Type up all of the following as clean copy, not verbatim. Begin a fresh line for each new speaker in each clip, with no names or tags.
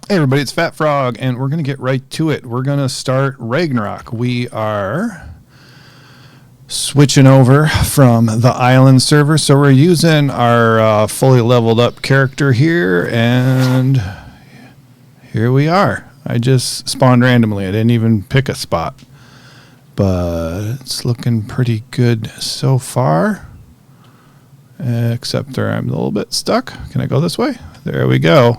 Hey everybody, it's Fat Frog, and we're going to get right to it. We're going to start Ragnarok. We are switching over from the island server, so we're using our fully leveled up character here, and here we are. I just spawned randomly. I didn't even pick a spot, but it's looking pretty good so far, except I'm a little bit stuck. Can I go this way? There we go.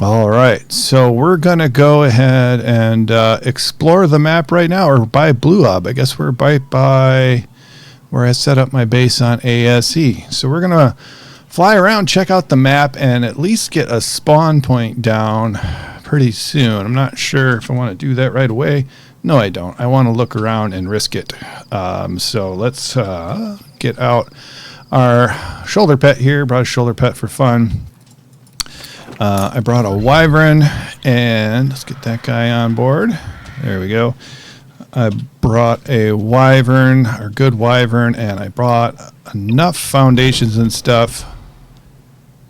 All right, so we're going to go ahead and explore the map right now, or by Blue Ob. I guess we're right by where I set up my base on ASE. So we're going to fly around, check out the map, and at least get a spawn point down pretty soon. I'm not sure if I want to do that right away. No, I don't. I want to look around and risk it. So let's get out our shoulder pet here. Brought a shoulder pet for fun. I brought a wyvern, and let's get that guy on board. There we go. I brought a wyvern, or good wyvern, and I brought enough foundations and stuff.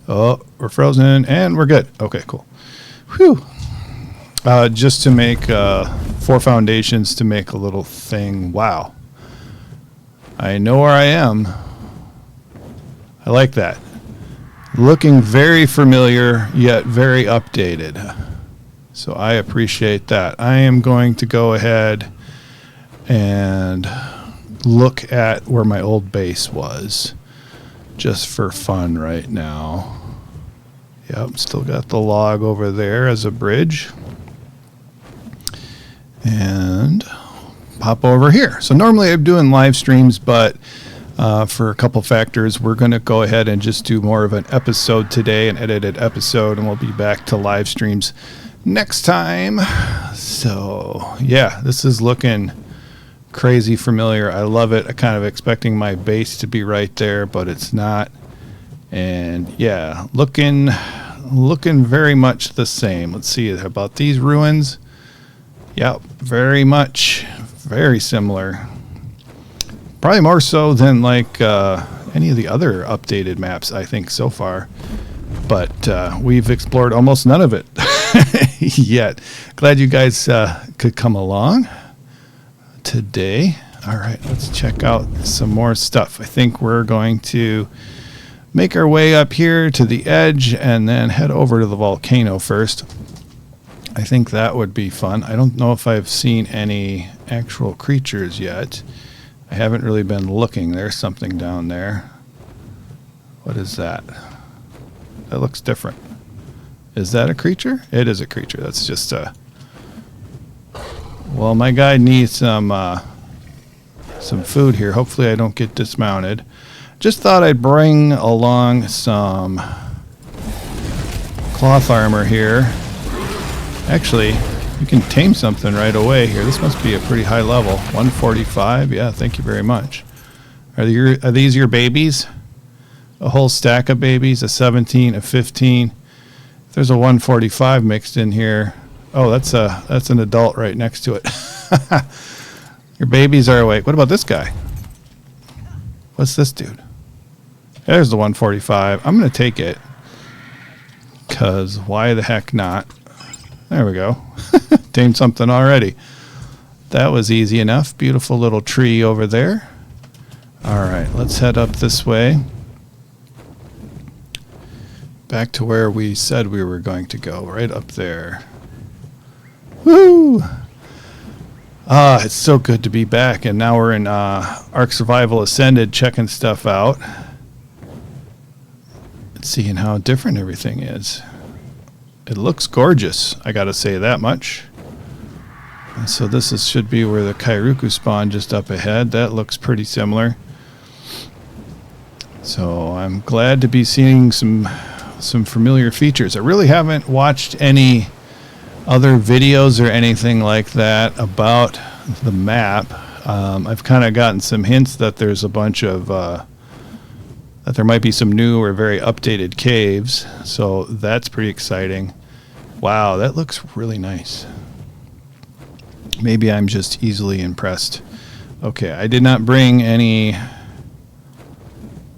Oh, we're frozen, and we're good. Okay, cool. Whew. Just to make 4 foundations to make a little thing. Wow. I know where I am. I like that. Looking very familiar, yet very updated. So I appreciate that. I am going to go ahead and look at where my old base was, just for fun right now. Yep, still got the log over there as a bridge. And pop over here. So normally I'm doing live streams, but for a couple factors, we're going to go ahead and just do more of an episode today, an edited episode, and we'll be back to live streams next time. So, yeah, this is looking crazy familiar. I love it. I'm kind of expecting my base to be right there, but it's not. And, yeah, looking very much the same. Let's see about these ruins. Yep, very much, very similar. Probably more so than like any of the other updated maps, I think, so far. But we've explored almost none of it yet. Glad you guys could come along today. All right, let's check out some more stuff. I think we're going to make our way up here to the edge and then head over to the volcano first. I think that would be fun. I don't know if I've seen any actual creatures yet. I haven't really been looking. There's something down there. What is that? That looks different. Is that a creature? It is a creature. That's just a... Well, my guy needs some food here. Hopefully I don't get dismounted. Just thought I'd bring along some cloth armor here. Actually, you can tame something right away here. This must be a pretty high level. 145. Yeah, thank you very much. Are these your babies? A whole stack of babies, a 17, a 15. If there's a 145 mixed in here. Oh, that's an adult right next to it. Your babies are awake. What about this guy? What's this dude? There's the 145. I'm going to take it. Because why the heck not? There we go. Tamed something already. That was easy enough. Beautiful little tree over there. All right, let's head up this way. Back to where we said we were going to go, right up there. Woo! It's so good to be back, and now we're in Ark Survival Ascended, checking stuff out. And seeing how different everything is. It looks gorgeous, I gotta say that much. And so this should be where the Kairuku spawn, just up ahead. That looks pretty similar. So I'm glad to be seeing some familiar features. I really haven't watched any other videos or anything like that about the map. I've kind of gotten some hints that there's a bunch of that there might be some new or very updated caves, so that's pretty exciting. Wow, that looks really nice. Maybe I'm just easily impressed. Okay, I did not bring any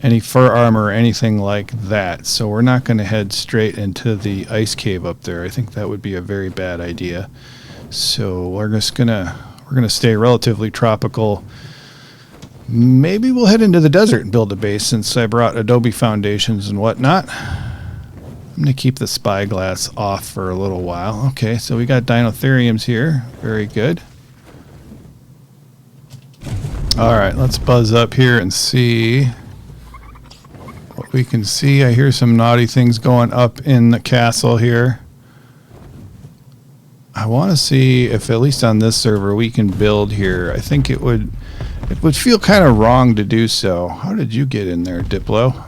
any fur armor or anything like that. So we're not going to head straight into the ice cave up there. I think that would be a very bad idea. So we're gonna stay relatively tropical. Maybe we'll head into the desert and build a base since I brought adobe foundations and whatnot. I'm going to keep the spyglass off for a little while. Okay, so we got dinotheriums here. Very good. All right, let's buzz up here and see what we can see. I hear some naughty things going up in the castle here. I want to see if at least on this server we can build here. I think it would feel kind of wrong to do so. How did you get in there, Diplo?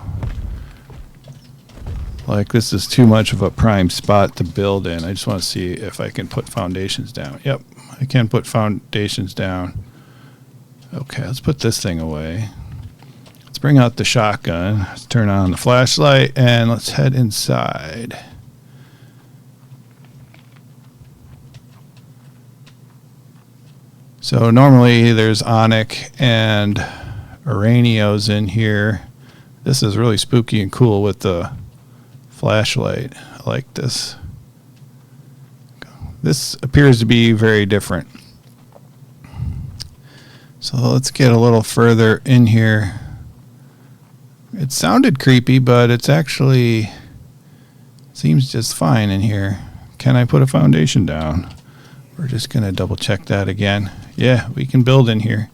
Like, this is too much of a prime spot to build in. I just want to see if I can put foundations down. Yep, I can put foundations down. Okay, let's put this thing away. Let's bring out the shotgun. Let's turn on the flashlight, and let's head inside. So normally there's onyx and uranios in here. This is really spooky and cool with the flashlight. I like this. This appears to be very different. So let's get a little further in here. It sounded creepy, but it's actually seems just fine in here. Can I put a foundation down? We're just going to double check that again. Yeah, we can build in here.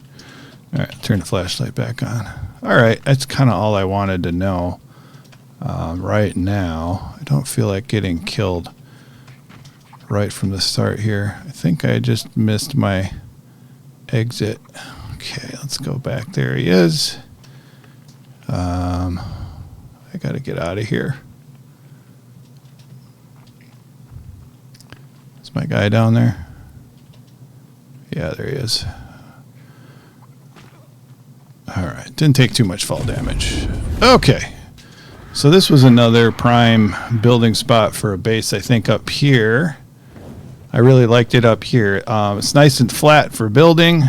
All right, turn the flashlight back on. All right, that's kind of all I wanted to know. Right now, I don't feel like getting killed right from the start here. I think I just missed my exit. Okay, let's go back. There he is. I got to get out of here. Is my guy down there? Yeah, there he is. All right, didn't take too much fall damage. Okay. So this was another prime building spot for a base, I think, up here. I really liked it up here. It's nice and flat for building,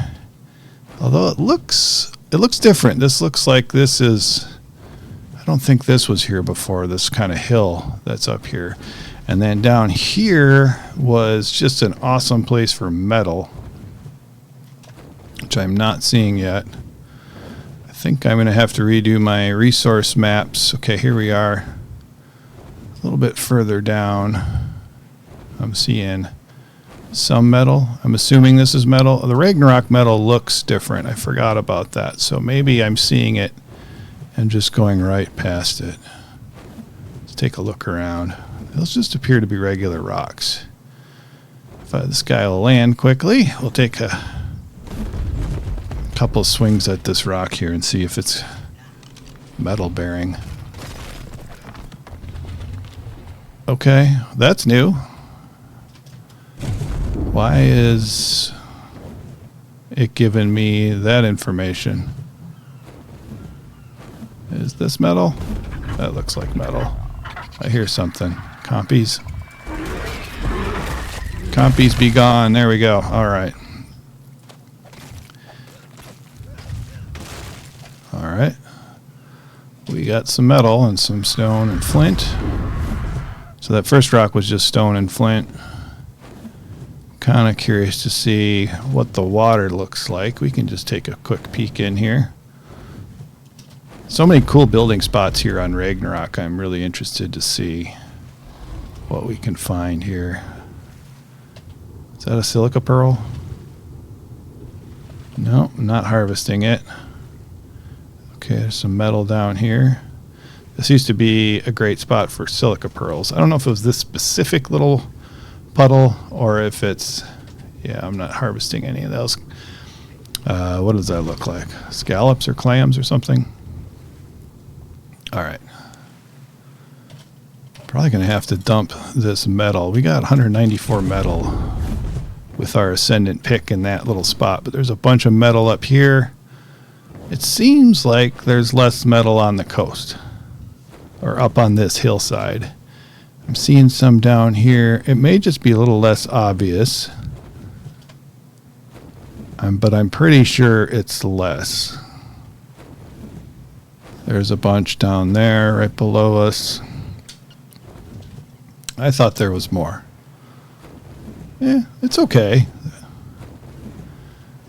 although it looks different. This looks like this is, I don't think this was here before, this kind of hill that's up here. And then down here was just an awesome place for metal, which I'm not seeing yet. I think I'm going to have to redo my resource maps. Okay, here we are. A little bit further down. I'm seeing some metal. I'm assuming this is metal. The Ragnarok metal looks different. I forgot about that. So maybe I'm seeing it and just going right past it. Let's take a look around. Those just appear to be regular rocks. If this guy will land quickly, we'll take a couple swings at this rock here and see if it's metal bearing. Okay, that's new. Why is it giving me that information? Is this metal? That looks like metal. I hear something. Compies. Compies be gone. There we go. All right. All right, we got some metal and some stone and flint. So that first rock was just stone and flint. Kind of curious to see what the water looks like. We can just take a quick peek in here. So many cool building spots here on Ragnarok. I'm really interested to see what we can find here. Is that a silica pearl? No, I'm not harvesting it. Okay, there's some metal down here. This used to be a great spot for silica pearls. I don't know if it was this specific little puddle or if it's, yeah, I'm not harvesting any of those. What does that look like? Scallops or clams or something? All right. Probably going to have to dump this metal. We got 194 metal with our ascendant pick in that little spot, but there's a bunch of metal up here. It seems like there's less metal on the coast or up on this hillside. I'm seeing some down here. It may just be a little less obvious, but I'm pretty sure it's less. There's a bunch down there right below us. I thought there was more. Yeah, it's okay.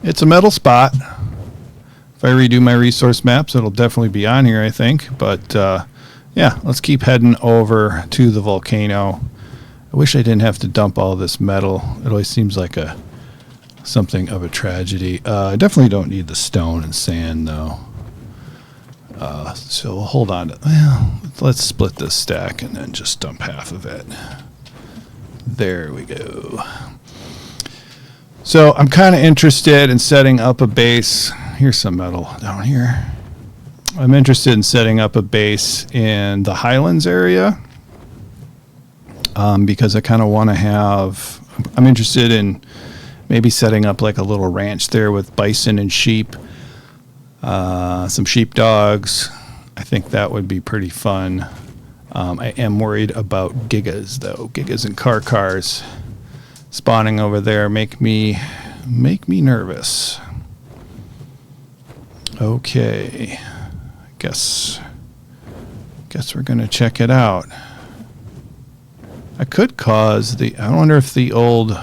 It's a metal spot. If I redo my resource maps, it'll definitely be on here, I think. But yeah, let's keep heading over to the volcano. I wish I didn't have to dump all this metal. It always seems like something of a tragedy. I definitely don't need the stone and sand, though. So we'll hold on to, well, let's split this stack and then just dump half of it. There we go. So I'm kind of interested in setting up a base. Here's some metal down here. I'm interested in setting up a base in the Highlands area because I kind of want to have, I'm interested in maybe setting up like a little ranch there with bison and sheep, some sheepdogs. I think that would be pretty fun. I am worried about gigas though. Gigas and cars spawning over there make me nervous. Okay, guess we're gonna check it out. I could cause I wonder if the old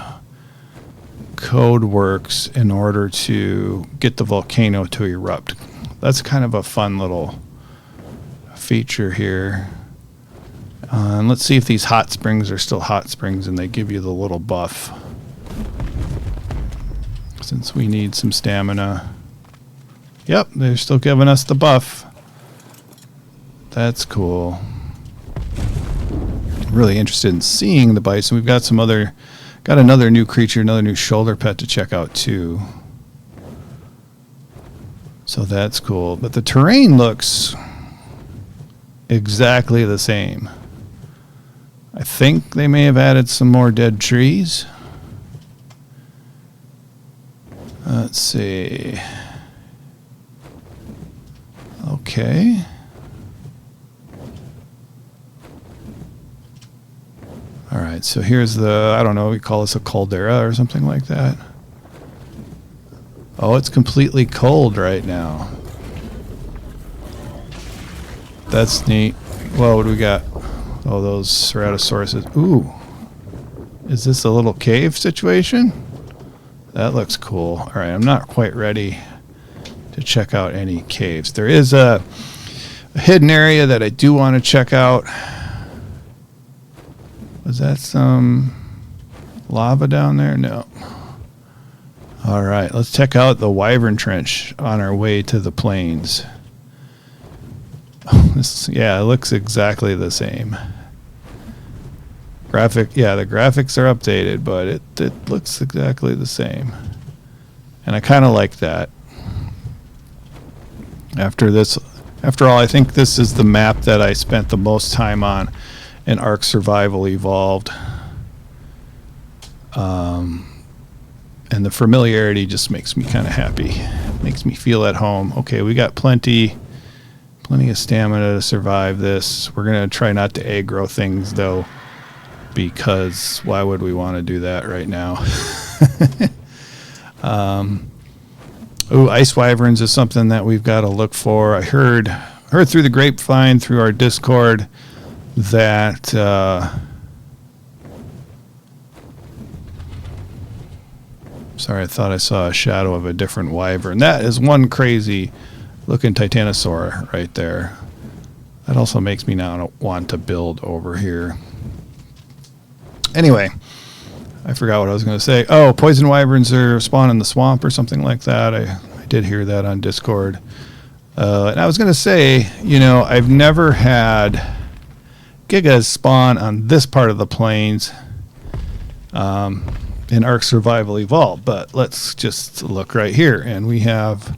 code works in order to get the volcano to erupt. That's kind of a fun little feature here. And let's see if these hot springs are still hot springs and they give you the little buff. Since we need some stamina. Yep, they're still giving us the buff. That's cool. Really interested in seeing the bison. We've got another new creature, another new shoulder pet to check out too. So that's cool. But the terrain looks exactly the same. I think they may have added some more dead trees. Let's see. Okay. All right, so here's I don't know, we call this a caldera or something like that. Oh, it's completely cold right now. That's neat. Whoa, what do we got? Oh, those ceratosauruses. Ooh. Is this a little cave situation? That looks cool. All right, I'm not quite ready to check out any caves. There is a hidden area that I do want to check out. Was that some lava down there? No. All right, let's check out the Wyvern Trench on our way to the plains. Yeah, it looks exactly the same. The graphics are updated, but it looks exactly the same. And I kind of like that. After all, I think this is the map that I spent the most time on in Ark Survival Evolved. And the familiarity just makes me kind of happy. Makes me feel at home. Okay, we got plenty of stamina to survive this. We're going to try not to aggro things, though, because why would we want to do that right now? Ice wyverns is something that we've got to look for. I heard through the grapevine, through our Discord, that sorry, I thought I saw a shadow of a different wyvern. That is one crazy looking titanosaur right there. That also makes me now want to build over here. Anyway, I forgot what I was going to say. Oh, poison wyverns are spawn in the swamp or something like that. I did hear that on Discord. And I was going to say, I've never had gigas spawn on this part of the plains in Ark Survival Evolved, but let's just look right here, and we have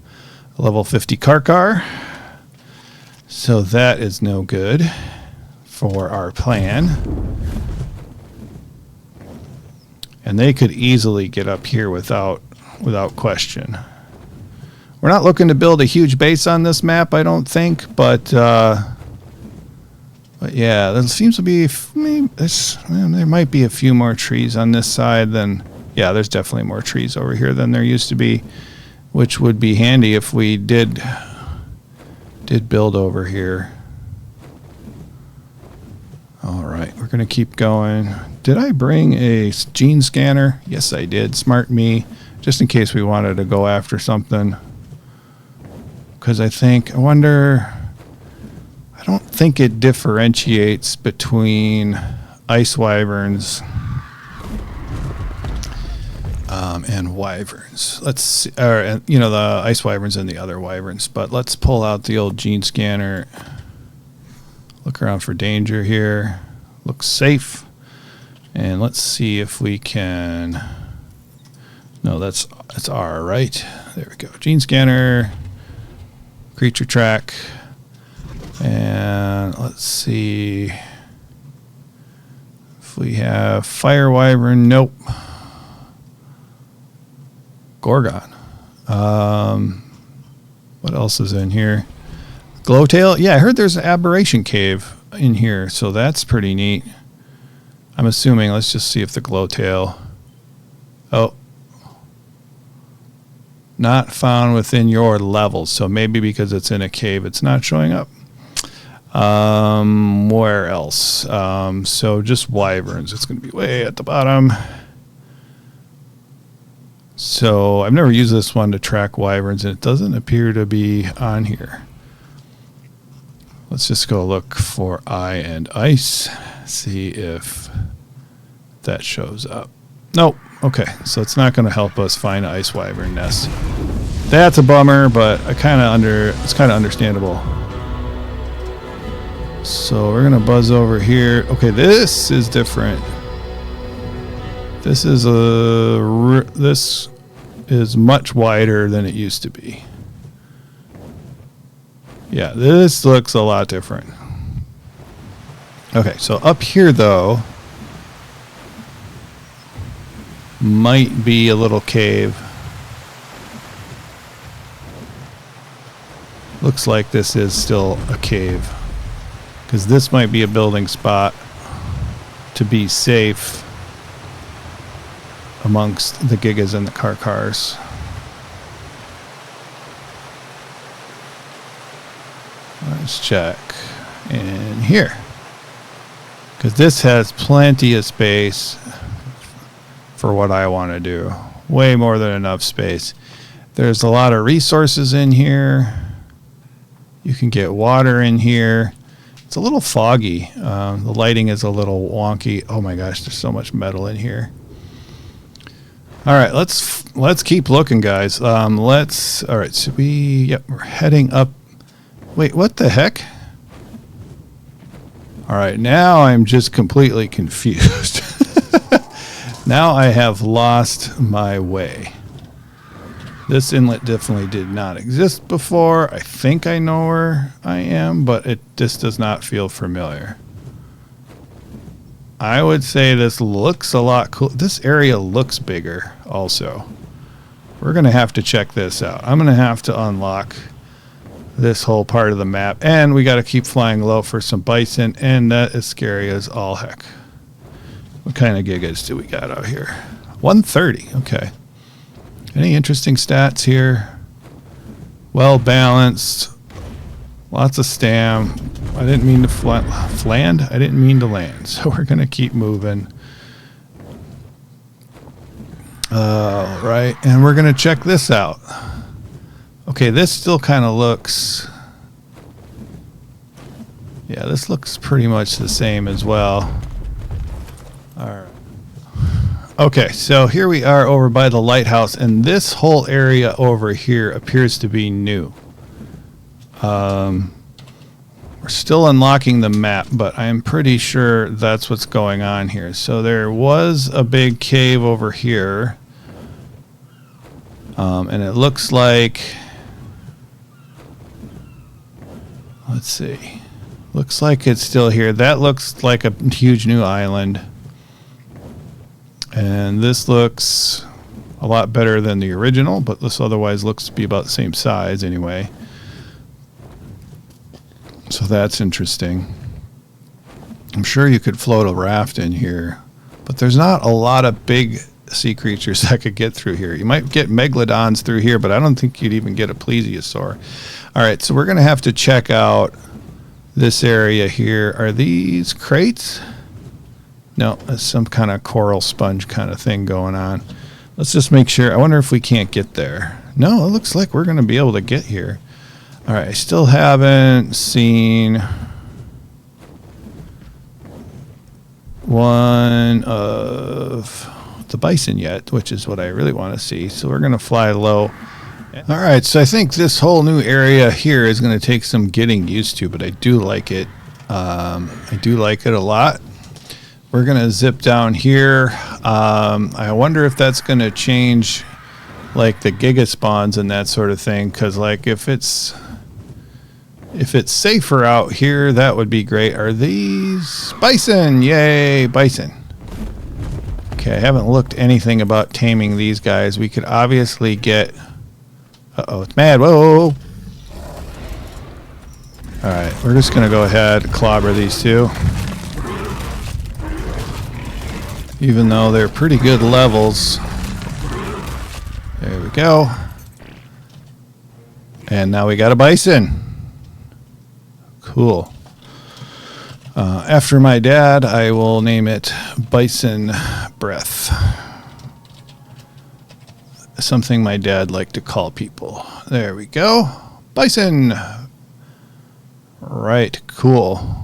a level 50 Karkar, so that is no good for our plan, and they could easily get up here without question. We're not looking to build a huge base on this map, I don't think, but yeah, there seems to be, there might be a few more trees on this side than, yeah, there's definitely more trees over here than there used to be, which would be handy if we did did build over here. All right, we're going to keep going. Did I bring a gene scanner? Yes, I did. Smart me, just in case we wanted to go after something. Because I wonder, I don't think it differentiates between ice wyverns and wyverns. Let's see, or, you know, the ice wyverns and the other wyverns. But let's pull out the old gene scanner. Look around for danger here. Looks safe. And let's see if we can... No, that's R, right? There we go. Gene scanner. Creature track. And let's see if we have fire wyvern. Nope. Gorgon. What else is in here? Glowtail? Yeah, I heard there's an aberration cave in here, so that's pretty neat. I'm assuming, let's just see if the glowtail... Oh. Not found within your levels, so maybe because it's in a cave, it's not showing up. Where else? So just wyverns. It's going to be way at the bottom. So I've never used this one to track wyverns, and it doesn't appear to be on here. Let's just go look for eye and ice. See if that shows up. Nope. Okay, so it's not going to help us find an ice wyvern nest. That's a bummer, but it's kind of understandable. So we're going to buzz over here. Okay, this is different. This is much wider than it used to be. Yeah, this looks a lot different. Okay, so up here though might be a little cave. Looks like this is still a cave, because this might be a building spot to be safe amongst the gigas and the cars. Let's check in here, because this has plenty of space for what I want to do. Way more than enough space. There's a lot of resources in here. You can get water in here. It's a little foggy. The lighting is a little wonky. Oh my gosh, there's so much metal in here. All right, let's keep looking, guys. All right, so we're heading up. Wait, what the heck? All right, now I'm just completely confused. Now I have lost my way. This inlet definitely did not exist before. I think I know where I am, but it just does not feel familiar. I would say this looks a lot cool. This area looks bigger also. We're going to have to check this out. I'm going to have to unlock this whole part of the map. And we got to keep flying low for some bison. And that is scary as all heck. What kind of gigas do we got out here? 130. Okay. Any interesting stats here? Well balanced. Lots of stam. I didn't mean to fland. I didn't mean to land. So we're going to keep moving. Right. And we're going to check this out. Okay, this still kind of looks... Yeah, this looks pretty much the same as well. All right. Okay, so here we are over by the lighthouse, and this whole area over here appears to be new. We're still unlocking the map, but I'm pretty sure that's what's going on here. So there was a big cave over here, and it looks like... Let's see. Looks like it's still here. That looks like a huge new island. And this looks a lot better than the original, but this otherwise looks to be about the same size anyway. So that's interesting. I'm sure you could float a raft in here, but there's not a lot of big sea creatures that could get through here. You might get megalodons through here, but I don't think you'd even get a plesiosaur. All right, so we're going to have to check out this area here. Are these crates? No, that's some kind of coral sponge kind of thing going on. Let's just make sure. I wonder if we can't get there. No, it looks like we're going to be able to get here. All right, I still haven't seen one of the bison yet, which is what I really want to see. So we're going to fly low. All right, so I think this whole new area here is going to take some getting used to, but I do like it. I do like it a lot. We're going to zip down here. I wonder if that's going to change like the giga spawns and that sort of thing, because like if it's safer out here, that would be great. Are these bison? Yay, bison. Okay, I haven't looked anything about taming these guys. We could obviously get... Uh-oh, it's mad. Whoa. All right, we're just going to go ahead and clobber these two. Even though they're pretty good levels. There we go. And now we got a bison. Cool. After my dad, I will name it Bison Breath. Something my dad liked to call people. There we go. Bison. Right, cool.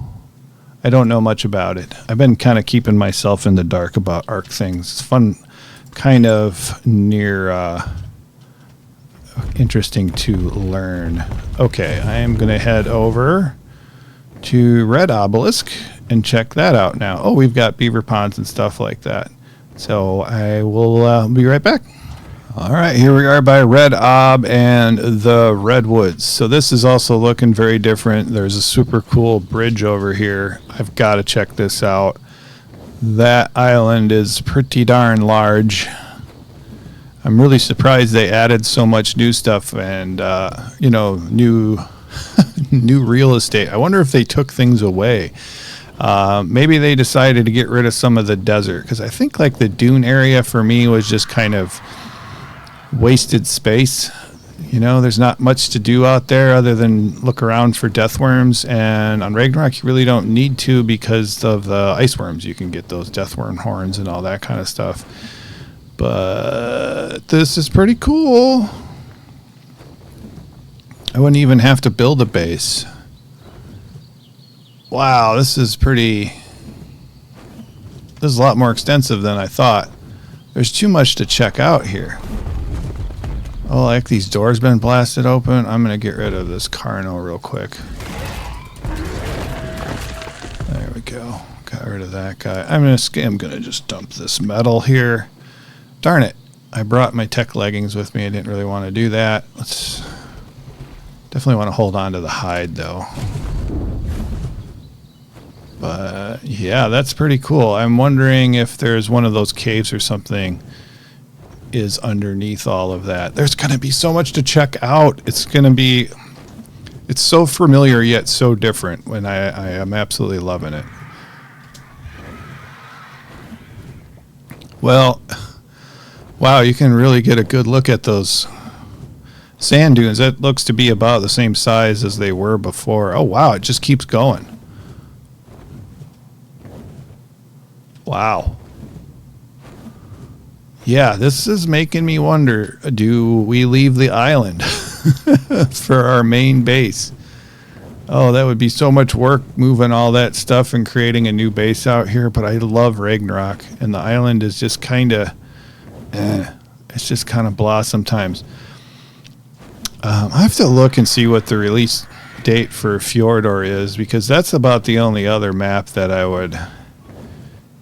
I don't know much about it. I've been kind of keeping myself in the dark about Ark things. It's fun, kind of near interesting to learn. Okay, I am going to head over to Red Obelisk and check that out now. Oh, we've got beaver ponds and stuff like that. So I will be right back. All right, here we are by Red Ob and the Redwoods. So this is also looking very different. There's a super cool bridge over here. I've got to check this out. That island is pretty darn large. I'm really surprised they added so much new stuff and, new new real estate. I wonder if they took things away. Maybe they decided to get rid of some of the desert, because I think like the dune area for me was just kind of wasted space. You know, there's not much to do out there other than look around for death worms, and on Ragnarok you really don't need to because of the ice worms. You can get those death worm horns and all that kind of stuff. But this is pretty cool. I wouldn't even have to build a base. Wow, this is a lot more extensive than I thought. There's too much to check out here. Oh, like these doors been blasted open. I'm going to get rid of this Carno real quick. There we go. Got rid of that guy. I'm going to just dump this metal here. Darn it. I brought my tech leggings with me. I didn't really want to do that. Let's definitely want to hold on to the hide though. But yeah, that's pretty cool. I'm wondering if there's one of those caves or something is underneath all of that. There's going to be so much to check out. It's so familiar yet so different when I am absolutely loving it. Well, wow, you can really get a good look at those sand dunes. That looks to be about the same size as they were before. Oh, wow, it just keeps going. Wow. Yeah, this is making me wonder, do we leave the island for our main base? Oh, that would be so much work moving all that stuff and creating a new base out here, but I love Ragnarok, and the island is just kind of, it's just kind of blah sometimes. I have to look and see what the release date for Fjordor is, because that's about the only other map that I would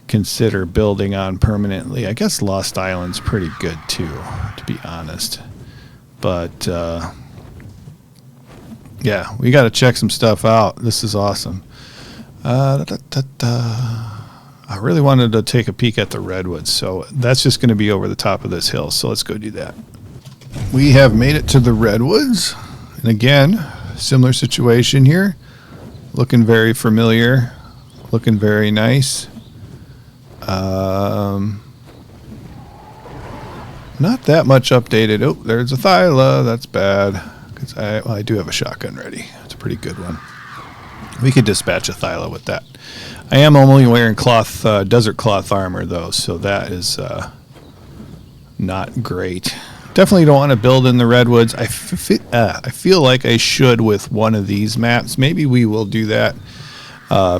consider building on permanently. I guess Lost Island's pretty good too, to be honest. But yeah, we got to check some stuff out. This is awesome. I really wanted to take a peek at the redwoods, so that's just going to be over the top of this hill. So let's go do that. We have made it to the redwoods, and again, similar situation here. Looking very familiar, looking very nice. Not that much updated. Oh, there's a Thyla. That's bad. Because I do have a shotgun ready. It's a pretty good one. We could dispatch a Thyla with that. I am only wearing cloth, desert cloth armor, though, so that is not great. Definitely don't want to build in the redwoods. I feel like I should with one of these maps. Maybe we will do that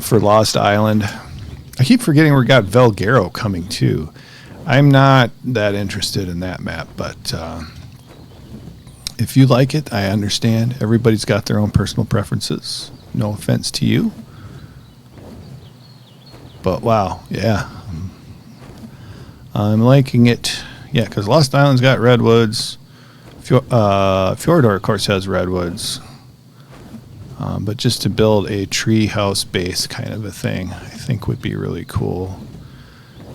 for Lost Island. I keep forgetting we got Velgaro coming, too. I'm not that interested in that map, but if you like it, I understand. Everybody's got their own personal preferences. No offense to you. But wow, yeah. I'm liking it. Yeah, because Lost Island's got redwoods. Fjordor, of course, has redwoods. But just to build a tree house base kind of a thing, I think would be really cool.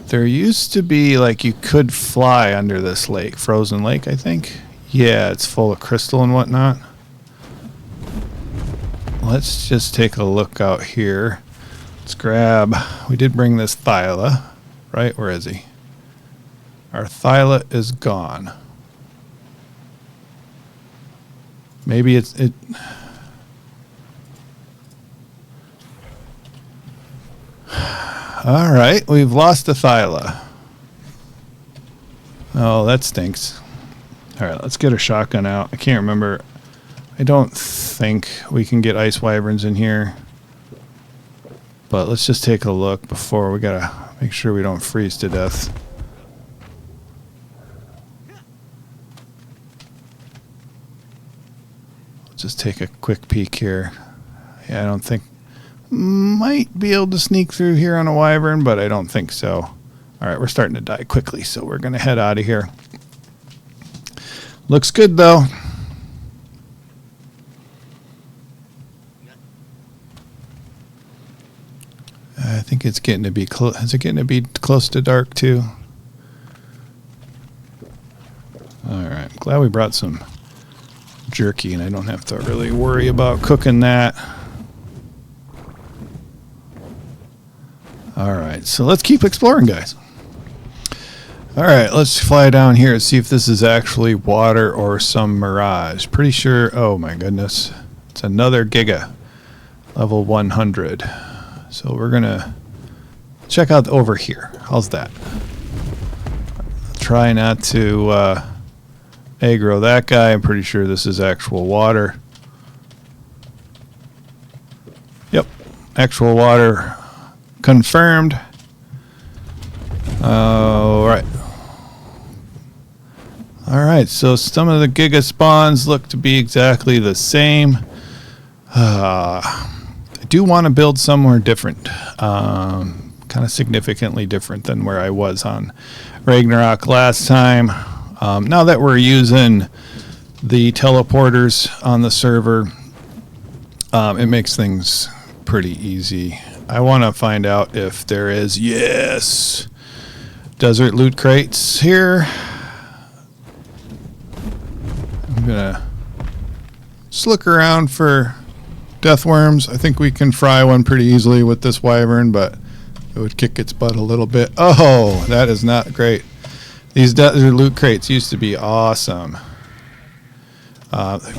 There used to be, like, you could fly under this lake, frozen lake, I think. Yeah, it's full of crystal and whatnot. Let's just take a look out here. Let's grab, we did bring this Thyla, right? Where is he? Our Thyla is gone. Maybe it. All right, we've lost the Thyla. Oh, that stinks. All right, let's get a shotgun out. I can't remember. I don't think we can get ice wyverns in here. But let's just take a look before. We gotta make sure we don't freeze to death. Let's just take a quick peek here. Yeah, I don't think... Might be able to sneak through here on a wyvern, but I don't think so. All right, we're starting to die quickly, so we're going to head out of here. Looks good, though. I think it's getting to be close. Is it getting to be close to dark, too? All right, I'm glad we brought some jerky, and I don't have to really worry about cooking that. All right, so let's keep exploring, guys. All right, let's fly down here and see if this is actually water or some mirage. Pretty sure, oh my goodness, it's another Giga, level 100. So we're gonna check out over here. How's that? Try not to aggro that guy. I'm pretty sure this is actual water. Yep, actual water. Confirmed. All right. All right. So some of the Giga spawns look to be exactly the same. I do want to build somewhere different, kind of significantly different than where I was on Ragnarok last time. Now that we're using the teleporters on the server, it makes things pretty easy. I want to find out if there is, yes, desert loot crates here. I'm going to just look around for death worms. I think we can fry one pretty easily with this wyvern, but it would kick its butt a little bit. Oh, that is not great. These desert loot crates used to be awesome.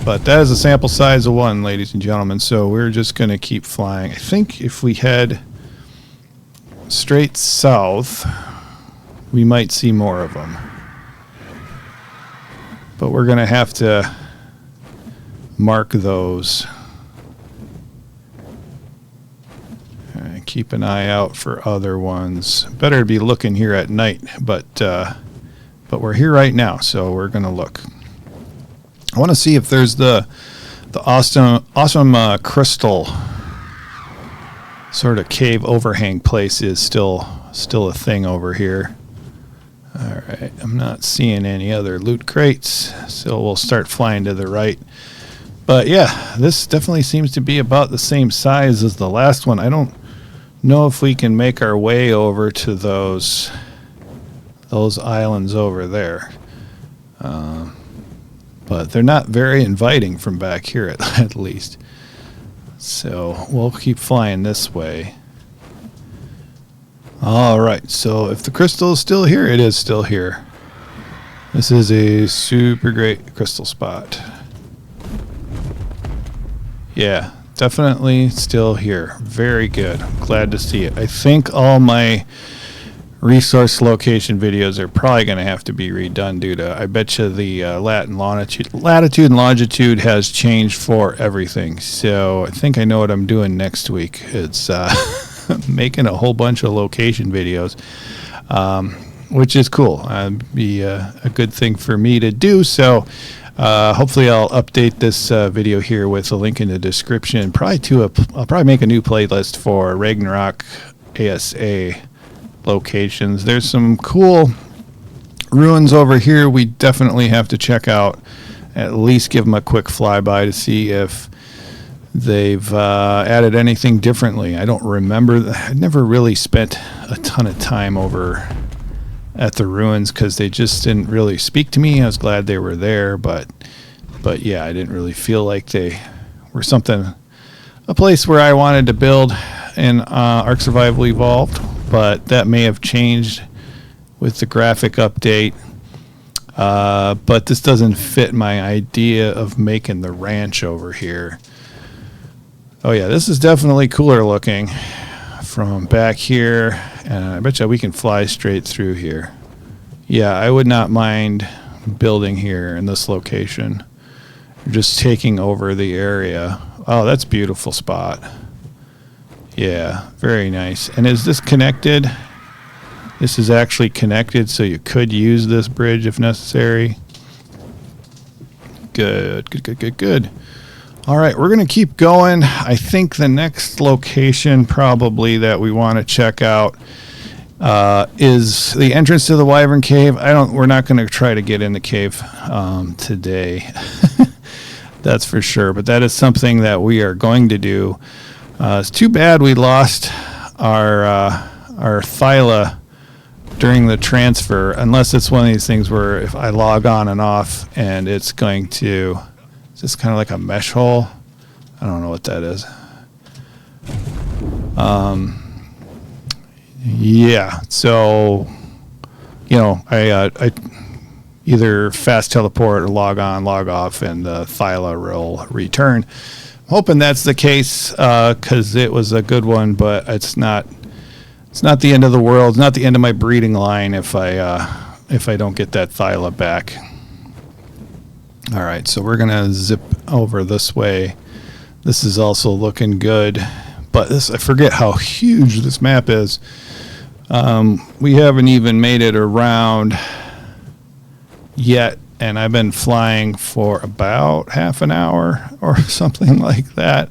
But that is a sample size of one, ladies and gentlemen, so we're just going to keep flying. I think if we head straight south, we might see more of them. But we're going to have to mark those. And keep an eye out for other ones. Better to be looking here at night, but we're here right now, so we're going to look. I want to see if there's the awesome crystal sort of cave overhang place is still a thing over here. All right, I'm not seeing any other loot crates, so we'll start flying to the right. But yeah, this definitely seems to be about the same size as the last one. I don't know if we can make our way over to those islands over there. But they're not very inviting from back here, at least. So we'll keep flying this way. All right, so if the crystal is still here, it is still here. This is a super great crystal spot. Yeah, definitely still here. Very good. I'm glad to see it. I think all my resource location videos are probably going to have to be redone due to, I bet you the latitude and longitude has changed for everything. So I think I know what I'm doing next week. It's making a whole bunch of location videos, which is cool. Be a good thing for me to do. So hopefully I'll update this video here with a link in the description. I'll probably make a new playlist for Ragnarok ASA locations. There's some cool ruins over here we definitely have to check out. At least give them a quick flyby to see if they've added anything differently. I don't remember. I never really spent a ton of time over at the ruins because they just didn't really speak to me. I was glad they were there, but yeah, I didn't really feel like they were a place where I wanted to build in Ark Survival Evolved. But that may have changed with the graphic update. But this doesn't fit my idea of making the ranch over here. Oh yeah, this is definitely cooler looking from back here. And I bet you we can fly straight through here. Yeah, I would not mind building here in this location. Just taking over the area. Oh, that's a beautiful spot. Yeah, very nice. And is this connected? This is actually connected, so you could use this bridge if necessary. Good, good, good, good, good. All right, we're going to keep going. I think the next location probably that we want to check out is the entrance to the Wyvern Cave. We're not going to try to get in the cave today. That's for sure. But that is something that we are going to do. It's too bad we lost our Thyla during the transfer, unless it's one of these things where if I log on and off and it's going to, is this kind of like a mesh hole? I don't know what that is. Yeah, so, you know, I either fast teleport or log on, log off, and the Thyla will return. Hoping that's the case because it was a good one, but it's not the end of the world. It's not the end of my breeding line if I don't get that Thyla back. All right, so we're gonna zip over this way. This is also looking good, but I forget how huge this map is. We haven't even made it around yet. And I've been flying for about half an hour or something like that.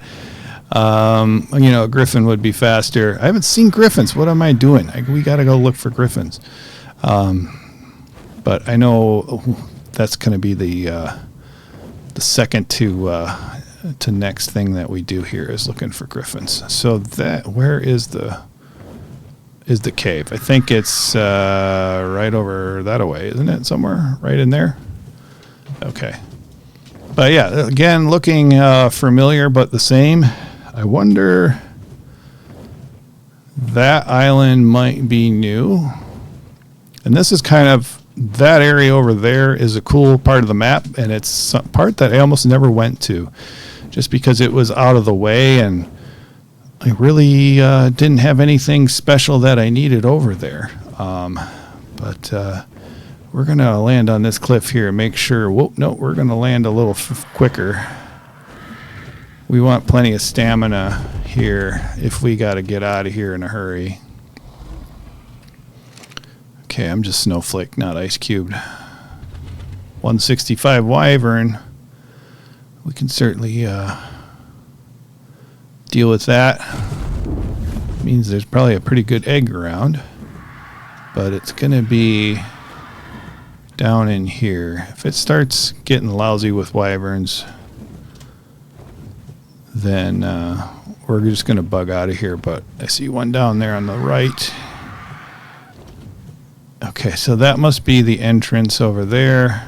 You know, a griffin would be faster. I haven't seen griffins. What am I doing? We got to go look for griffins. But I know that's going to be the second to next thing that we do here is looking for griffins. So where is the cave? I think it's right over that away, isn't it? Somewhere right in there. Okay. But yeah, again, looking familiar but the same. I wonder, that island might be new. And this is kind of, that area over there is a cool part of the map, and it's a part that I almost never went to just because it was out of the way and I really didn't have anything special that I needed over there. But we're going to land on this cliff here and make sure, no, we're going to land a little quicker. We want plenty of stamina here if we got to get out of here in a hurry. Okay, I'm just Snowflake, not Ice Cubed. 165 Wyvern. We can certainly deal with that. Means there's probably a pretty good egg around. But it's going to be down in here. If it starts getting lousy with wyverns, then we're just going to bug out of here. But I see one down there on the right. Okay, so that must be the entrance over there.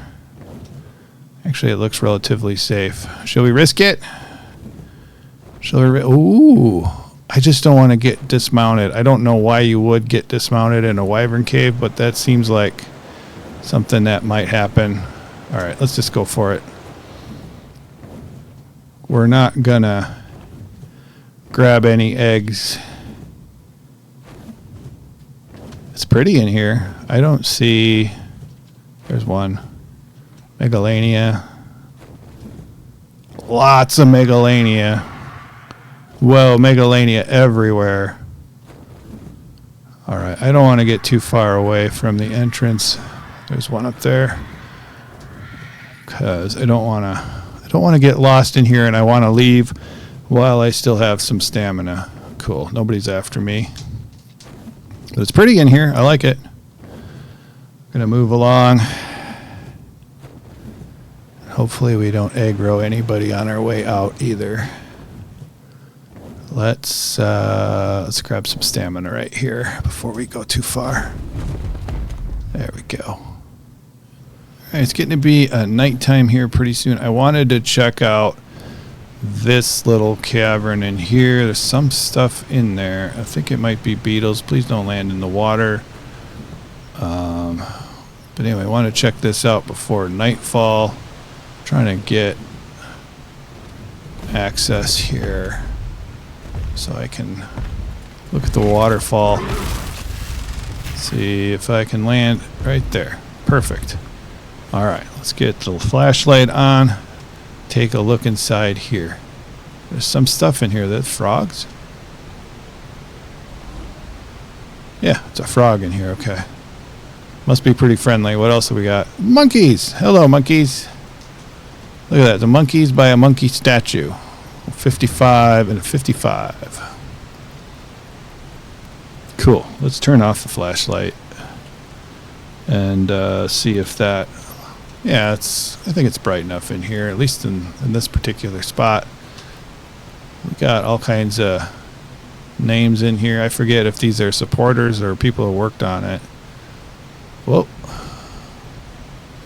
Actually, it looks relatively safe. Shall we risk it? Shall we? Ooh, I just don't want to get dismounted. I don't know why you would get dismounted in a wyvern cave, but that seems like something that might happen. All right, let's just go for it. We're not gonna grab any eggs. It's pretty in here. I don't see. There's one. Megalania. Lots of Megalania. Whoa, Megalania everywhere. All right, I don't want to get too far away from the entrance. There's one up there. Because I don't want to get lost in here, and I want to leave while I still have some stamina. Cool. Nobody's after me. But it's pretty in here. I like it. Gonna move along. Hopefully we don't aggro anybody on our way out either. Let's grab some stamina right here before we go too far. There we go. All right, it's getting to be nighttime here pretty soon. I wanted to check out this little cavern in here. There's some stuff in there. I think it might be beetles. Please don't land in the water. But anyway, I want to check this out before nightfall. I'm trying to get access here so I can look at the waterfall. See if I can land right there. Perfect. All right, let's get the flashlight on. Take a look inside here. There's some stuff in here. That's frogs? Yeah, it's a frog in here. Okay. Must be pretty friendly. What else have we got? Monkeys! Hello, monkeys. Look at that. The monkeys by a monkey statue. 55 and a 55. Cool. Let's turn off the flashlight and see if that... Yeah, I think it's bright enough in here, at least in this particular spot. We got all kinds of names in here. I forget if these are supporters or people who worked on it. Whoa.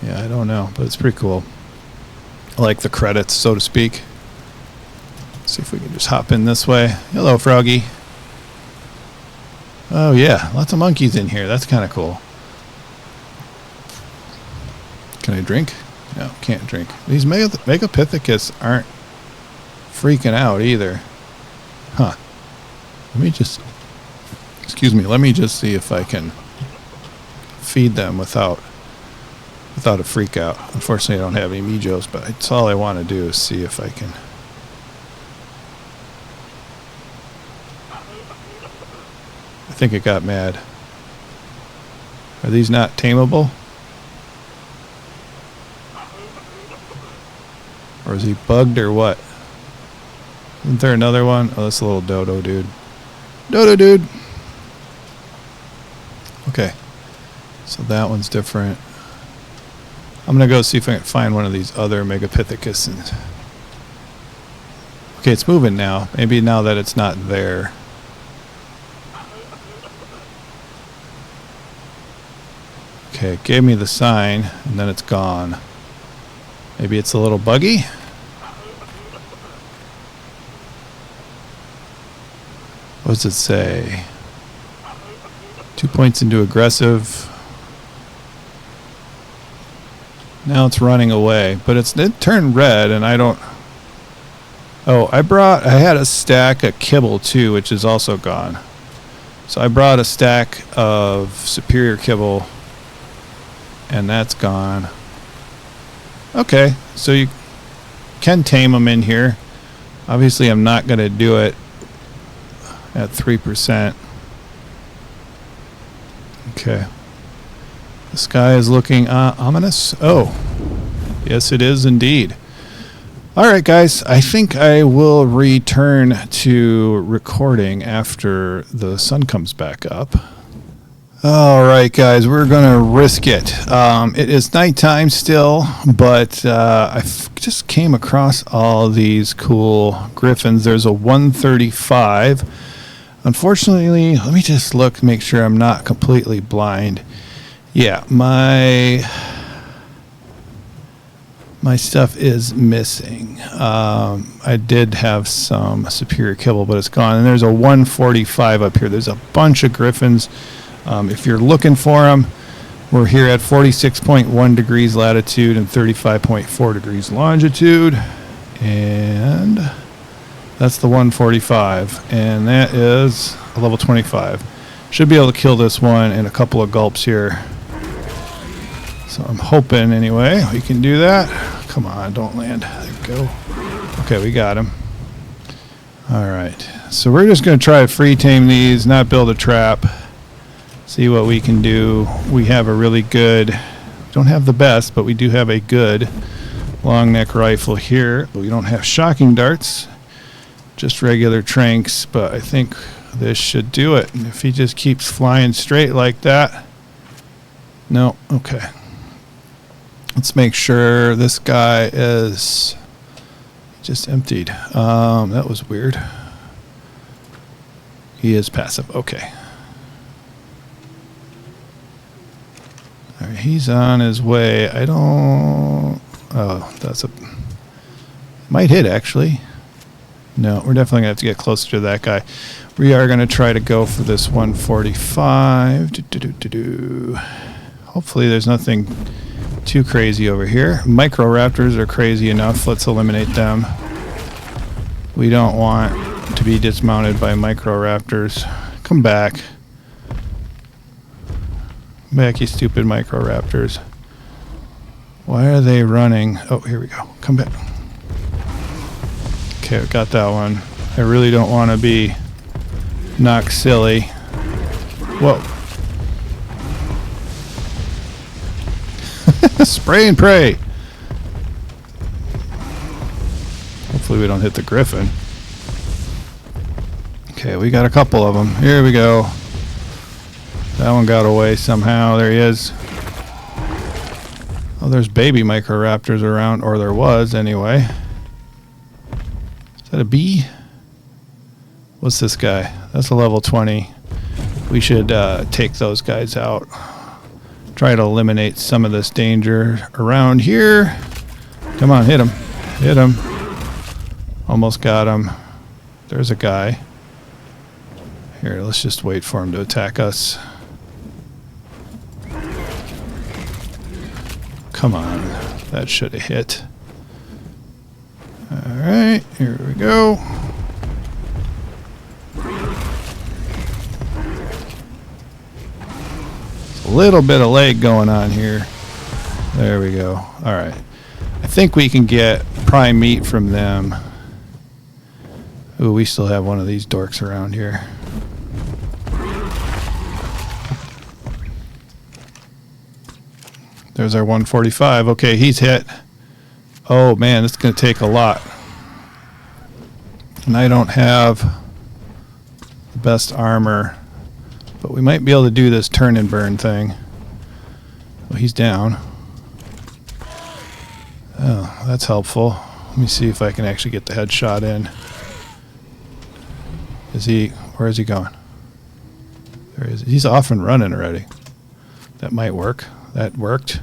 Yeah, I don't know, but it's pretty cool. I like the credits, so to speak. Let's see if we can just hop in this way. Hello, Froggy. Oh, yeah, lots of monkeys in here. That's kind of cool. Can I drink? No, can't drink. These Megapithecus aren't freaking out either. Huh. Let me just... Excuse me, let me just see if I can feed them without a freak out. Unfortunately, I don't have any Mijos, but that's all I want to do is see if I can... I think it got mad. Are these not tameable? Or is he bugged or what? Isn't there another one? Oh, that's a little dodo dude. Dodo dude! Okay. So that one's different. I'm going to go see if I can find one of these other Megapithecus. Okay, it's moving now. Maybe now that it's not there. Okay, it gave me the sign, and then it's gone. Maybe it's a little buggy? What does it say? 2 points into aggressive. Now it's running away, but it turned red, and I don't... Oh, I had a stack of kibble too, which is also gone. So I brought a stack of superior kibble, and that's gone. Okay, so you can tame them in here. Obviously, I'm not going to do it at 3%. Okay. The sky is looking ominous. Oh, yes, it is indeed. All right, guys, I think I will return to recording after the sun comes back up. All right, guys, we're going to risk it. It is nighttime still, but I just came across all these cool griffins. There's a 135. Unfortunately, let me just look, make sure I'm not completely blind. Yeah, my stuff is missing. I did have some superior kibble, but it's gone. And there's a 145 up here. There's a bunch of griffins. If you're looking for them, We're here at 46.1 degrees latitude and 35.4 degrees longitude. And that's the 145. And that is a level 25. Should be able to kill this one in a couple of gulps here. So I'm hoping, anyway, we can do that. Come on, don't land. There we go. Okay, we got him. All right. So we're just going to try to free tame these, not build a trap. See what we can do. We have a really good, don't have the best, but we do have a good long neck rifle here. We don't have shocking darts, just regular tranks, but I think this should do it. And if he just keeps flying straight like that. No, okay. Let's make sure this guy is just emptied. That was weird. He is passive. Okay. All right, he's on his way. I don't... Oh, that's a... Might hit, actually. No, we're definitely going to have to get closer to that guy. We are going to try to go for this 145. Hopefully there's nothing too crazy over here. Micro raptors are crazy enough. Let's eliminate them. We don't want to be dismounted by micro raptors. Come back. Back, you stupid micro raptors. Why are they running? Oh, here we go. Come back. Okay, we got that one. I really don't want to be knocked silly. Whoa. Spray and pray. Hopefully we don't hit the griffin. Okay, we got a couple of them. Here we go. That one got away somehow. There he is. Oh, there's baby microraptors around, or there was anyway. Is that a bee? What's this guy? That's a level 20. We should take those guys out. Try to eliminate some of this danger around here. Come on, hit him. Hit him. Almost got him. There's a guy. Here, let's just wait for him to attack us. Come on, that should have hit. All right, here we go. It's a little bit of lag going on here. There we go. All right, I think we can get prime meat from them. Ooh, we still have one of these dorks around here. There's our 145. Okay, he's hit. Oh man, it's going to take a lot. And I don't have the best armor, but we might be able to do this turn and burn thing. Well, he's down. Oh, that's helpful. Let me see if I can actually get the headshot in. Is he, where is he going? There he is. He's off and running already. That might work. That worked.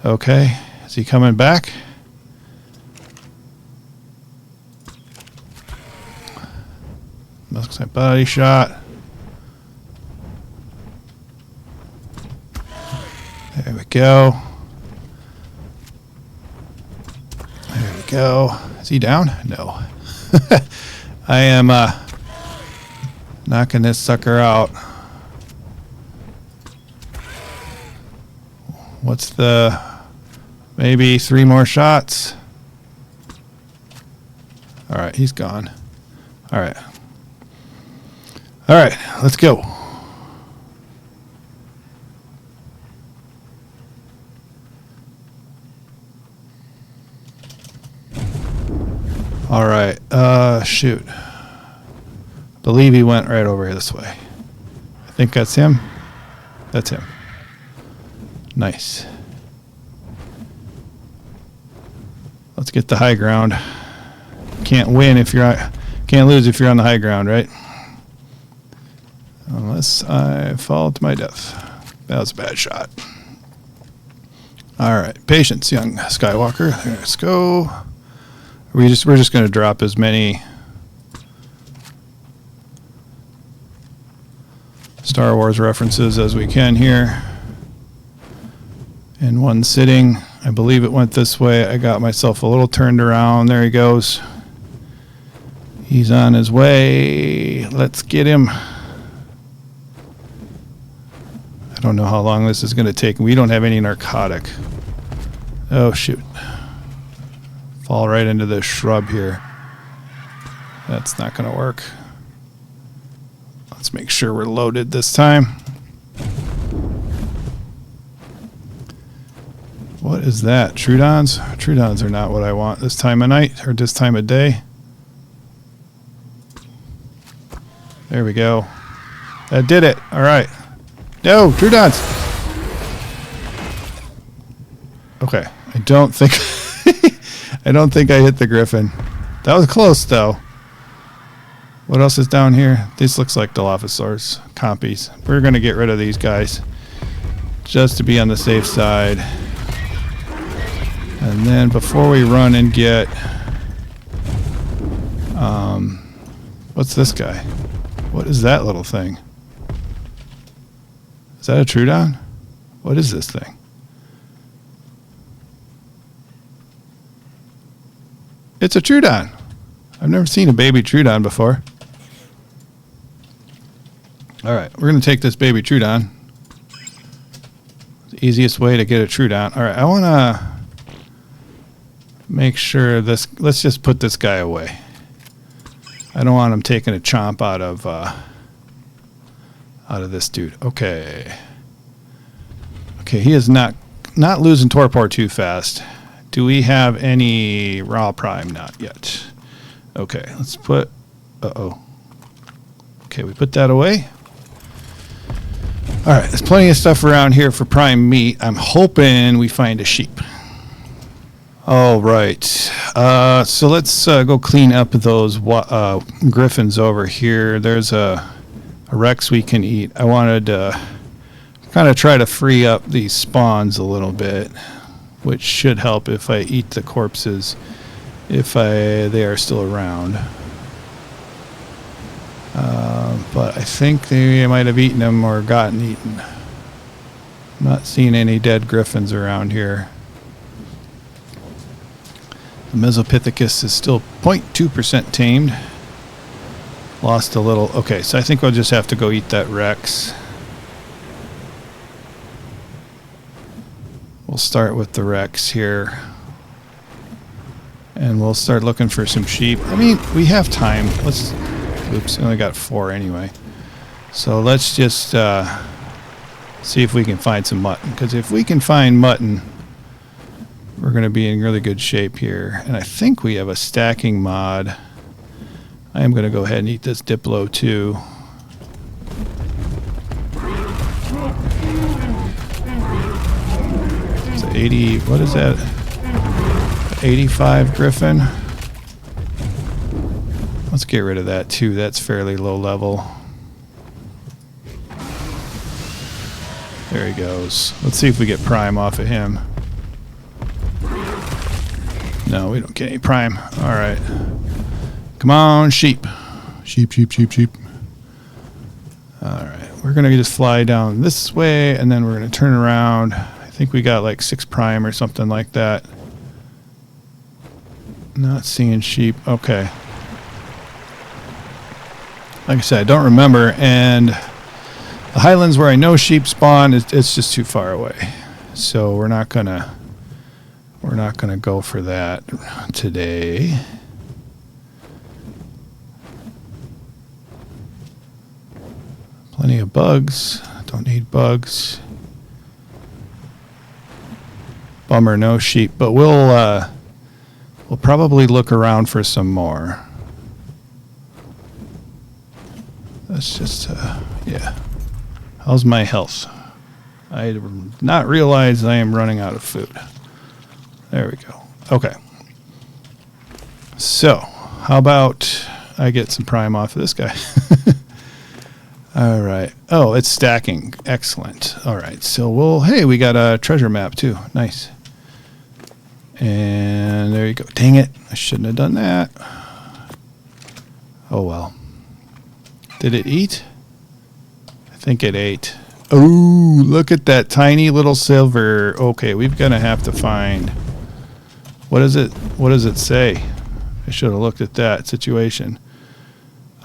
Okay, is he coming back? Looks like body shot. There we go. There we go. Is he down? No. I am knocking this sucker out. What's the... Maybe 3 more shots. All right, he's gone. All right. All right, let's go. All right, shoot. Believe he went right over here this way. I think that's him. That's him. Nice. Let's get the high ground. Can't win if you're can't lose if you're on the high ground, right? Unless I fall to my death. That was a bad shot. All right, patience, young Skywalker. Let's go. We're just going to drop as many Star Wars references as we can here. In one sitting, I believe it went this way. I got myself a little turned around. There he goes. He's on his way. Let's get him. I don't know how long this is going to take. We don't have any narcotic. Oh, shoot. Fall right into this shrub here. That's not going to work. Let's make sure we're loaded this time. What is that? Trudons? Trudons are not what I want this time of night or this time of day. There we go. That did it. All right. No, Trudons. Okay. I don't think I hit the Griffin. That was close though. What else is down here? This looks like Dilophosaurs, compies. We're going to get rid of these guys just to be on the safe side. And then before we run and get... what's this guy? What is that little thing? Is that a Trudon? What is this thing? It's a Trudon. I've never seen a baby Trudon before. All right, we're going to take this baby Trudon. The easiest way to get a Trudon. All right, I want to make sure this... Let's just put this guy away. I don't want him taking a chomp out of this dude. Okay. Okay, he is not losing torpor too fast. Do we have any raw prime? Not yet. Okay, let's put... Uh-oh. Okay, we put that away. All right, there's plenty of stuff around here for prime meat. I'm hoping we find a sheep. All right. So let's go clean up those griffins over here. There's a Rex we can eat. I wanted to kind of try to free up these spawns a little bit, which should help if I eat the corpses, if they are still around. But I think they might have eaten them or gotten eaten. I'm not seeing any dead griffins around here. The Mesopithecus is still 0.2% tamed. Lost a little. Okay, so I think we'll just have to go eat that Rex. We'll start with the Rex here. And we'll start looking for some sheep. I mean, we have time. Let's... Oops, I only got 4 anyway. So let's just see if we can find some mutton. Because if we can find mutton, we're going to be in really good shape here. And I think we have a stacking mod. I am going to go ahead and eat this Diplo too. It's 80, what is that? 85 Griffin. Let's get rid of that too. That's fairly low level. There he goes. Let's see if we get prime off of him. No, we don't get any prime. All right. Come on, sheep. Sheep, sheep, sheep, sheep. All right. We're going to just fly down this way, and then we're going to turn around. I think we got like 6 prime or something like that. Not seeing sheep. Okay. Like I said, I don't remember, and the highlands where I know sheep spawn, it's just too far away. So we're not gonna go for that today. Plenty of bugs. Don't need bugs. Bummer, no sheep, but we'll probably look around for some more. Let's just, yeah. How's my health? I did not realize I am running out of food. There we go. Okay. So, how about I get some prime off of this guy? All right. Oh, it's stacking. Excellent. All right. So hey, we got a treasure map too. Nice. And there you go. Dang it. I shouldn't have done that. Oh, well. Did it eat? I think it ate. Oh, look at that tiny little silver. Okay, we're gonna have to find. What is it? What does it say? I should have looked at that situation.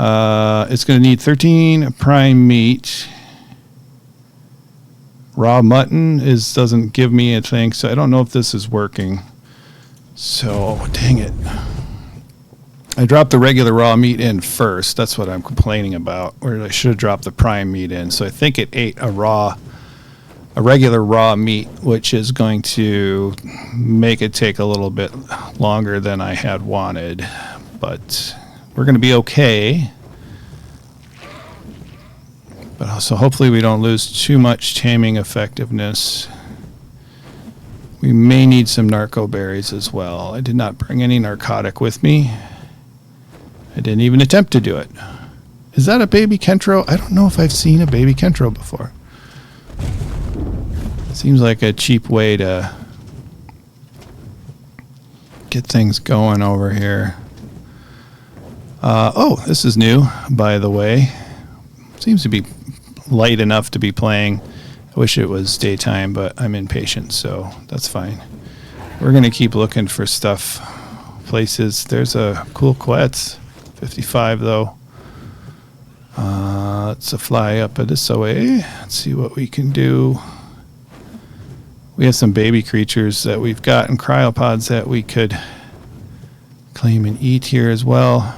It's gonna need 13 prime meat. Raw mutton doesn't give me a thing, so I don't know if this is working. So dang it. I dropped the regular raw meat in first. That's what I'm complaining about. Or I should have dropped the prime meat in. So I think it ate a regular raw meat, which is going to make it take a little bit longer than I had wanted. But we're going to be okay. But also hopefully we don't lose too much taming effectiveness. We may need some narco berries as well. I did not bring any narcotic with me. I didn't even attempt to do it. Is that a baby Kentro? I don't know if I've seen a baby Kentro before. Seems like a cheap way to get things going over here. Oh, this is new, by the way. Seems to be light enough to be playing. I wish it was daytime, but I'm impatient, so that's fine. We're going to keep looking for stuff, places. There's a cool quetz. 55 though. Let's fly up this way. Let's see what we can do. We have some baby creatures that we've got in cryopods that we could claim and eat here as well.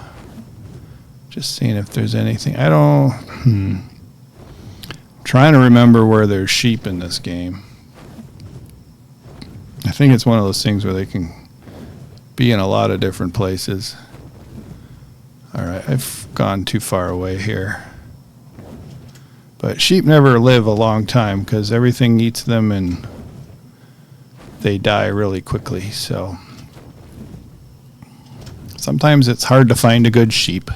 Just seeing if there's anything. I don't. Trying to remember where there's sheep in this game. I think it's one of those things where they can be in a lot of different places. All right, I've gone too far away here. But sheep never live a long time because everything eats them and they die really quickly. So sometimes it's hard to find a good sheep.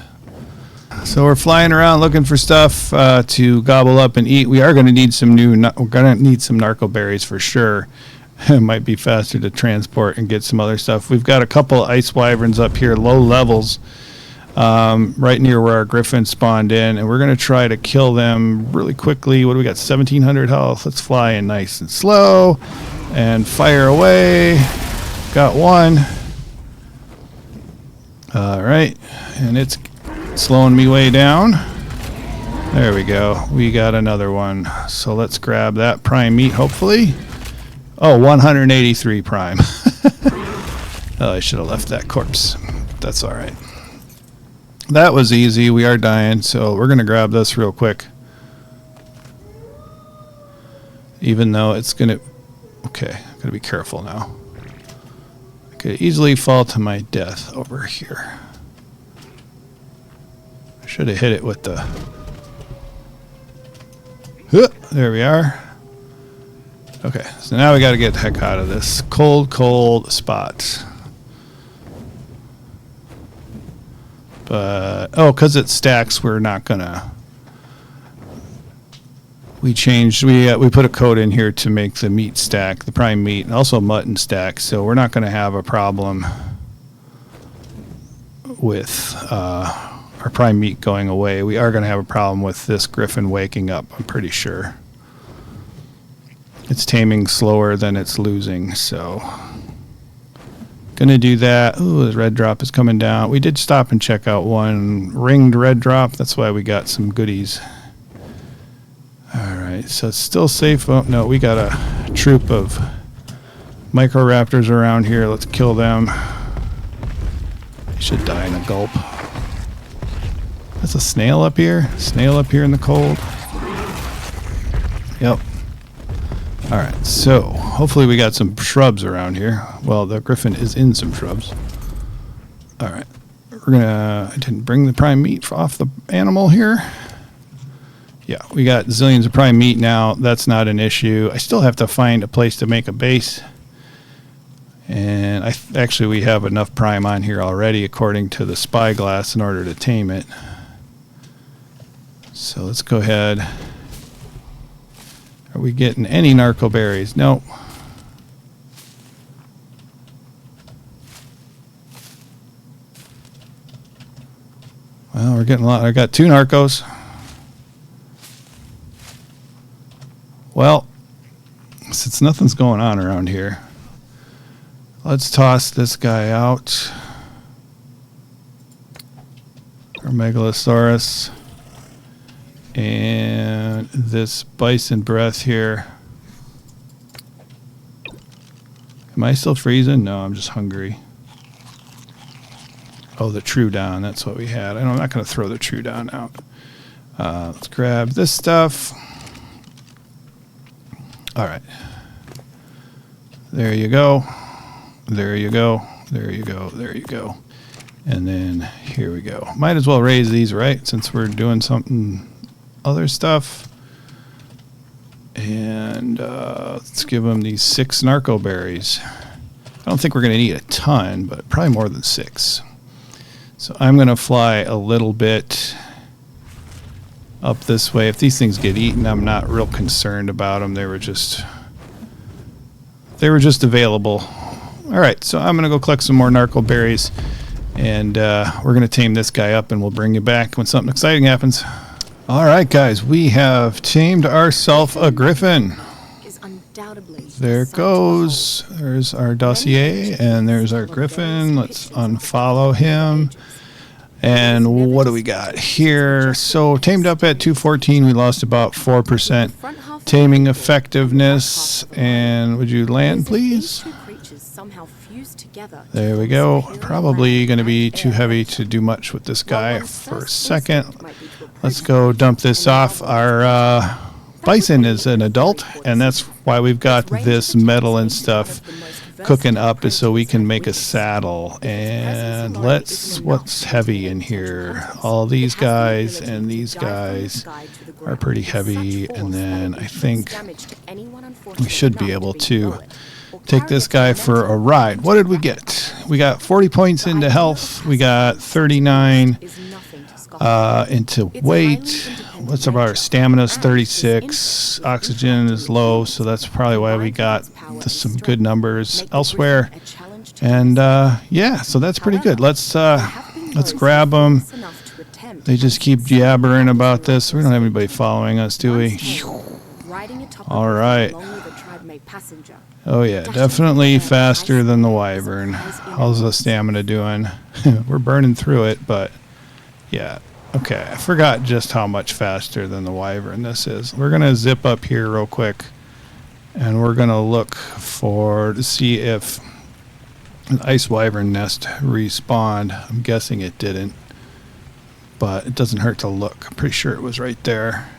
So we're flying around looking for stuff to gobble up and eat. We are going to need some narco berries for sure. It might be faster to transport and get some other stuff. We've got a couple ice wyverns up here, low levels. Right near where our griffin spawned in, and we're going to try to kill them really quickly. What do we got? 1,700 health. Let's fly in nice and slow and fire away. Got one. All right, and it's slowing me way down. There we go. We got another one. So let's grab that prime meat, hopefully. Oh, 183 prime. Oh, I should have left that corpse. That's all right. That was easy. We are dying, so we're going to grab this real quick. Even though it's going to... Okay, I'm going to be careful now. I could easily fall to my death over here. I should have hit it with the... There we are. Okay, so now we got to get the heck out of this cold spot. But, because it stacks, we're not gonna. We put a code in here to make the meat stack, the prime meat, and also mutton stack. So we're not gonna have a problem with our prime meat going away. We are gonna have a problem with this griffin waking up. I'm pretty sure. It's taming slower than it's losing, so. Gonna do that. Ooh, the red drop is coming down. We did stop and check out one ringed red drop. That's why we got some goodies. All right, so it's still safe. Oh, no, we got a troop of microraptors around here. Let's kill them. They should die in a gulp. That's a snail up here. Snail up here in the cold. Yep. All right, so hopefully we got some shrubs around here. Well, the griffin is in some shrubs. All right, I didn't bring the prime meat off the animal here. Yeah, we got zillions of prime meat now. That's not an issue. I still have to find a place to make a base. And actually we have enough prime on here already according to the spyglass in order to tame it. So let's go ahead. Are we getting any narco berries? No. Well, we're getting a lot. I got 2 narcos. Well, since nothing's going on around here, let's toss this guy out. Our Megalosaurus. And this bison breath here. Am I still freezing? No, I'm just hungry. Oh, the Troodon. That's what we had. I'm not going to throw the Troodon out. Let's grab this stuff. All right. There you go. There you go. There you go. There you go. And then here we go. Might as well raise these, right? Since we're doing something other stuff. And let's give them these 6 narco berries. I don't think we're going to need a ton, but probably more than 6. So I'm going to fly a little bit up this way. If these things get eaten, I'm not real concerned about them. They were just available. All right, so I'm going to go collect some more narco berries, and we're going to tame this guy up, and we'll bring you back when something exciting happens. All right, guys, we have tamed ourselves a griffin. There it goes. There's our dossier, and there's our griffin. Let's unfollow him. And what do we got here? So tamed up at 214, we lost about 4% taming effectiveness. And would you land, please? There we go. Probably going to be too heavy to do much with this guy for a second. Let's go dump this off. Our bison is an adult, and that's why we've got this metal and stuff cooking up, is so we can make a saddle. And what's heavy in here? All these guys and these guys are pretty heavy, and then I think we should be able to take this guy for a ride. What did we get? We got 40 points into health. We got 39 into weight. What's our stamina? 36. Oxygen is low, so that's probably why we got some good numbers elsewhere. And yeah, so that's pretty good. Let's grab them. They just keep jabbering about this. We don't have anybody following us, do we? All right. Oh yeah, definitely faster than the wyvern. How's the stamina doing? We're burning through it, but yeah. Okay, I forgot just how much faster than the wyvern this is. We're going to zip up here real quick, and we're going to look to see if an ice wyvern nest respawned. I'm guessing it didn't, but it doesn't hurt to look. I'm pretty sure it was right there.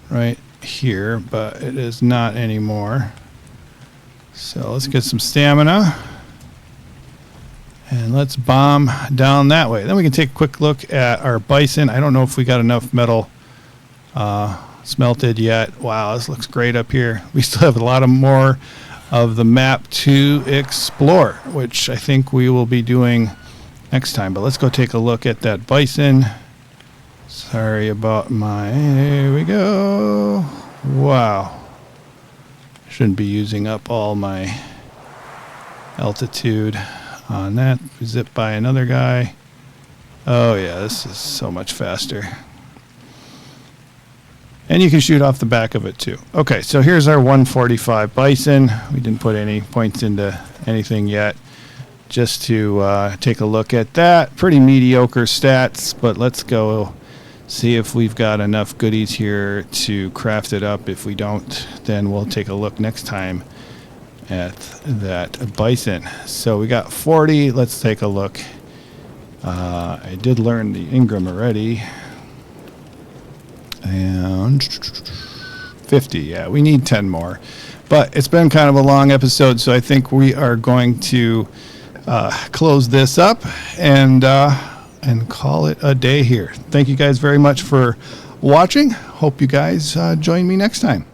Right here, but it is not anymore. So let's get some stamina. And let's bomb down that way. Then we can take a quick look at our bison. I don't know if we got enough metal smelted yet. Wow, this looks great up here. We still have a lot of more of the map to explore, which I think we will be doing next time. But let's go take a look at that bison. Sorry about here we go. Wow. Shouldn't be using up all my altitude on that. Zip by another guy. Oh yeah, this is so much faster. And you can shoot off the back of it too. Okay, so here's our 145 bison. We didn't put any points into anything yet. Just to take a look at that. Pretty mediocre stats, but let's go see if we've got enough goodies here to craft it up. If we don't, then we'll take a look next time at that bison. So we got 40. Let's take a look. I did learn the Ingram already. And 50. Yeah, we need 10 more. But it's been kind of a long episode, so I think we are going to close this up and call it a day here. Thank you guys very much for watching. Hope you guys join me next time.